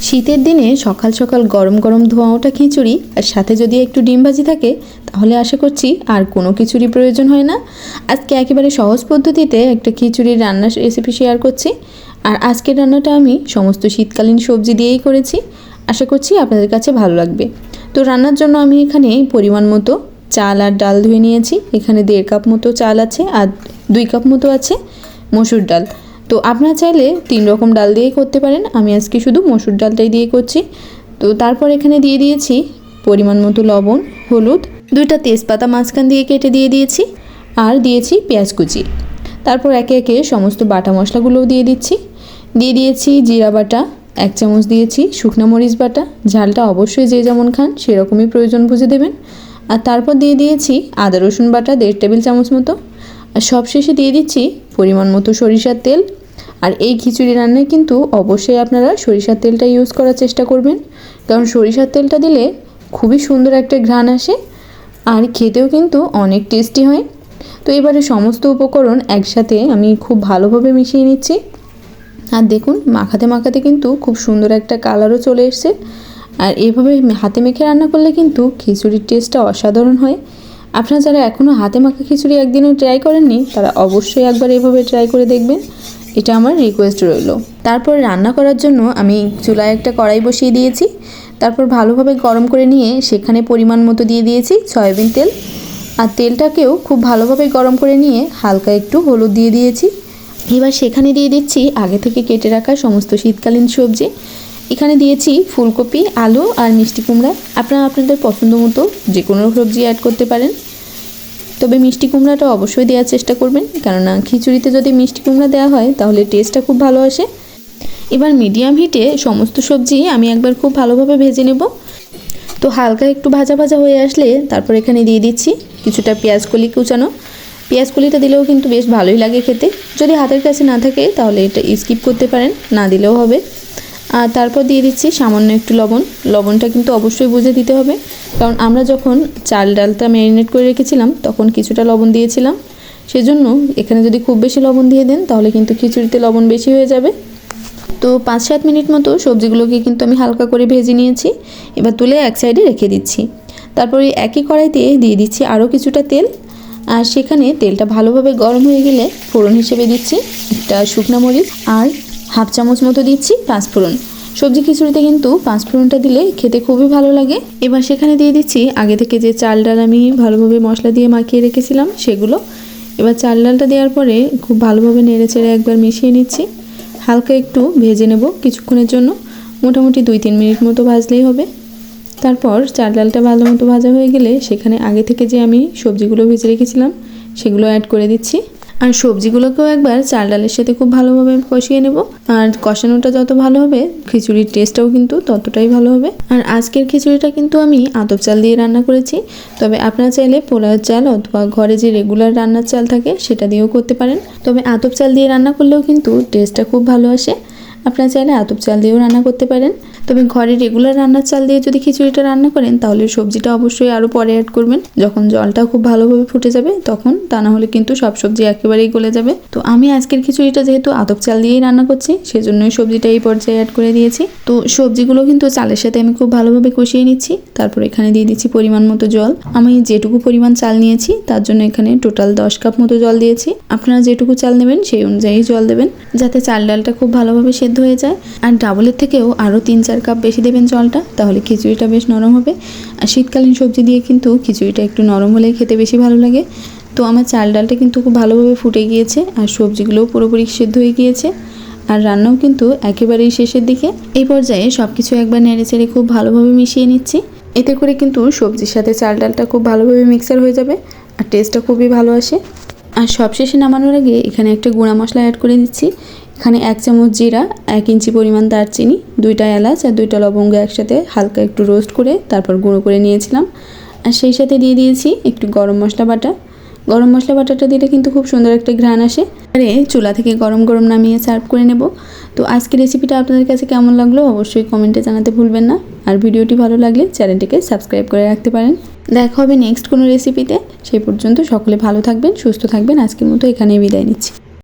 শীতের দিনে সকাল সকাল গরম গরম ধোঁয়া ওঠা খিচুড়ি আর সাথে যদি একটু ডিম ভাজি থাকে তাহলে আশা করছি আর কোনো খিচুড়ি প্রয়োজন হয় না। আজকে একেবারে সহজ পদ্ধতিতে একটা খিচুড়ির রান্নার রেসিপি শেয়ার করছি। আর আজকের রান্নাটা আমি সমস্ত শীতকালীন সবজি দিয়েই করেছি। আশা করছি আপনাদের কাছে ভালো লাগবে। তো রান্নার জন্য আমি এখানে পরিমাণ মতো চাল আর ডাল ধুয়ে নিয়েছি। এখানে 1.5 কাপ মতো চাল আছে আর 2 কাপ মতো আছে মসুর ডাল। তো আপনারা চাইলে 3 রকম ডাল দিয়েই করতে পারেন, আমি আজকে শুধু মসুর ডালটাই দিয়ে করছি। তো তারপর এখানে দিয়ে দিয়েছি পরিমাণ মতো লবণ, হলুদ, 2টা তেজপাতা মাঝখান দিয়ে কেটে দিয়ে দিয়েছি আর দিয়েছি পেঁয়াজ কুচি। তারপর একে একে সমস্ত বাটা মশলাগুলোও দিয়ে দিচ্ছি। দিয়ে দিয়েছি জিরা বাটা 1 চামচ, দিয়েছি শুকনো মরিচ বাটা, ঝালটা অবশ্যই যে যেমন খান সেরকমই প্রয়োজন বুঝে দেবেন। আর তারপর দিয়ে দিয়েছি আদা রসুন বাটা 1.5 টেবিল চামচ মতো। আর সবশেষে দিয়ে দিচ্ছি পরিমাণ মতো সরিষার তেল। আর এই খিচুড়ি রান্নায় কিন্তু অবশ্যই আপনারা সরিষার তেলটা ইউজ করার চেষ্টা করবেন, কারণ সরিষার তেলটা দিলে খুবই সুন্দর একটা ঘ্রাণ আসে আর খেতেও কিন্তু অনেক টেস্টি হয়। তো এবারে সমস্ত উপকরণ একসাথে আমি খুব ভালোভাবে মিশিয়ে নিচ্ছি। আর দেখুন মাখাতে মাখাতে কিন্তু খুব সুন্দর একটা কালারও চলে এসছে। আর এইভাবে হাতে মেখে রান্না করলে কিন্তু খিচুড়ির টেস্টটা অসাধারণ হয়। আপনারা যারা এখনও হাতে মাখা খিচুড়ি একদিনও ট্রাই করেননি তারা অবশ্যই একবার এভাবে ট্রাই করে দেখবেন, এটা আমার রিকোয়েস্ট রইল। তারপর রান্না করার জন্য আমি চুলায় একটা কড়াই বসিয়ে দিয়েছি। তারপর ভালোভাবে গরম করে নিয়ে সেখানে পরিমাণ মতো দিয়ে দিয়েছি সয়াবিন তেল। আর তেলটাকেও খুব ভালোভাবে গরম করে নিয়ে হালকা একটু হলুদ দিয়ে দিয়েছি। এবার সেখানে দিয়ে দিচ্ছি আগে থেকে কেটে রাখা সমস্ত শীতকালীন সবজি। এখানে দিয়েছি ফুলকপি, আলু আর মিষ্টি কুমড়া। আপনারা আপনাদের পছন্দ মতো যে কোনো সবজি অ্যাড করতে পারেন, তবে মিষ্টি কুমড়াটা অবশ্যই দেওয়ার চেষ্টা করবেন, কেননা খিচুড়িতে যদি মিষ্টি কুমড়া দেওয়া হয় তাহলে টেস্টটা খুব ভালো আসে। এবার মিডিয়াম হিটে সমস্ত সবজি আমি একবার খুব ভালোভাবে ভেজে নেব। তো হালকা একটু ভাজা ভাজা হয়ে আসলে তারপর এখানে দিয়ে দিচ্ছি কিছুটা পেঁয়াজ কলি কুচানো। পেঁয়াজ কলিটা দিলেও কিন্তু বেশ ভালোই লাগে খেতে। যদি হাতের কাছে না থাকে তাহলে এটা স্কিপ করতে পারেন, না দিলেও হবে। আর তারপর দিয়ে দিচ্ছি সামান্য একটু লবণ। লবণটা কিন্তু অবশ্যই বুঝে দিতে হবে, কারণ আমরা যখন চাল ডালটা ম্যারিনেট করে রেখেছিলাম তখন কিছুটা লবণ দিয়েছিলাম। সেজন্য এখানে যদি খুব বেশি লবণ দিয়ে দেন তাহলে কিন্তু খিচুড়িতে লবণ বেশি হয়ে যাবে। তো 5-7 মিনিট মতো সবজিগুলোকে কিন্তু আমি হালকা করে ভেজে নিয়েছি। এবার তুলে এক সাইডে রেখে দিচ্ছি। তারপরে একই কড়াইতে দিয়ে দিচ্ছি আরও কিছুটা তেল। আর সেখানে তেলটা ভালোভাবে গরম হয়ে গেলে ফোড়ন হিসেবে দিচ্ছি একটা শুকনো মরিচ আর 1/2 চামচ মতো দিচ্ছি পাঁচফোড়ন। সবজি খিচুড়িতে কিন্তু পাঁচফোড়নটা দিলে খেতে খুবই ভালো লাগে। এবার সেখানে দিয়ে দিচ্ছি আগে থেকে যে চাল ডাল আমি ভালোভাবে মশলা দিয়ে মাখিয়ে রেখেছিলাম সেগুলো। এবার চাল ডালটা দেওয়ার পরে খুব ভালোভাবে নেড়ে চেড়ে একবার মিশিয়ে নিচ্ছি। হালকা একটু ভেজে নেব কিছুক্ষণের জন্য, মোটামুটি 2-3 মিনিট মতো ভাজলেই হবে। তারপর চাল ডালটা ভালো মতো ভাজা হয়ে গেলে সেখানে আগে থেকে যে আমি সবজিগুলো ভেজে রেখেছিলাম সেগুলো অ্যাড করে দিচ্ছি। আর সবজিগুলোকেও একবার চাল ডালের সাথে খুব ভালোভাবে কষিয়ে নেব। আর কষানোটা যত ভালো হবে খিচুড়ির টেস্টটাও কিন্তু ততটাই ভালো হবে। আর আজকের খিচুড়িটা কিন্তু আমি আতপ চাল দিয়ে রান্না করেছি, তবে আপনারা চাইলে পোলাও চাল অথবা ঘরে যে রেগুলার রান্নার চাল থাকে সেটা দিয়েও করতে পারেন। তবে আতপ চাল দিয়ে রান্না করলেও কিন্তু টেস্টটা খুব ভালো আসে। আপনারা চাইলে আতপ চাল দিয়েও রান্না করতে পারেন, তবে ঘরে রেগুলার রান্নার চাল দিয়ে যদি খিচুড়িটা রান্না করেন তাহলে সবজিটা অবশ্যই আরও পরে অ্যাড করবেন, যখন জলটা খুব ভালোভাবে ফুটে যাবে তখন। তা না হলে কিন্তু সব সবজি একেবারেই গলে যাবে। তো আমি আজকের খিচুড়িটা যেহেতু আতপ চাল দিয়েই রান্না করছি সেজন্যই সবজিটা এই পর্যায়ে অ্যাড করে দিয়েছি। তো সবজিগুলো কিন্তু চালের সাথে আমি খুব ভালোভাবে কষিয়ে নিচ্ছি। তারপর এখানে দিয়ে দিচ্ছি পরিমাণ মতো জল। আমি যেটুকু পরিমাণ চাল নিয়েছি তার জন্য এখানে টোটাল 10 কাপ মতো জল দিয়েছি। আপনারা যেটুকু চাল নেবেন সেই অনুযায়ী জল দেবেন, যাতে চাল ডালটা খুব ভালোভাবে সেদ্ধ হয়ে যায়। আর ডাবলের থেকেও আরও 3-4 কাপ বেশি দেবেন জলটা, তাহলে খিচুড়িটা বেশ নরম হবে। আর শীতকালীন সবজি দিয়ে কিন্তু খিচুড়িটা একটু নরম হলেই খেতে বেশি ভালো লাগে। তো আমার চাল ডালটা কিন্তু খুব ভালোভাবে ফুটে গিয়েছে আর সবজিগুলোও পুরোপুরি সেদ্ধ হয়ে গিয়েছে। আর রান্নাও কিন্তু একেবারেই শেষের দিকে। এই পর্যায়ে সব কিছু একবার নেড়ে চেড়ে খুব ভালোভাবে মিশিয়ে নিচ্ছি। এতে করে কিন্তু সবজির সাথে চাল ডালটা খুব ভালোভাবে মিক্সার হয়ে যাবে আর টেস্টটা খুবই ভালো আসে। আর সবশেষে নামানোর আগে এখানে একটা গুঁড়া মশলা অ্যাড করে দিচ্ছি। এখানে 1 চামচ জিরা, 1 ইঞ্চি পরিমাণ দারচিনি, 2টা এলাচ আর 2টা লবঙ্গ একসাথে হালকা একটু রোস্ট করে তারপর গুঁড়ো করে নিয়েছিলাম। আর সেই সাথে দিয়ে দিয়েছি একটু গরম মশলা বাটা। গরম মশলা বাটাটা দিলে কিন্তু খুব সুন্দর একটা ঘ্রাণ আসে। আরে চুলা থেকে গরম গরম নামিয়ে সার্ভ করে নেব। তো আজকের রেসিপিটা আপনাদের কাছে কেমন লাগলো অবশ্যই কমেন্টে জানাতে ভুলবেন না। আর ভিডিওটি ভালো লাগলে চ্যানেলটিকে সাবস্ক্রাইব করে রাখতে পারেন। দেখা হবে নেক্সট কোনো রেসিপিতে। সেই পর্যন্ত সকলে ভালো থাকবেন, সুস্থ থাকবেন। আজকের মতো এখানেই বিদায় নিচ্ছি।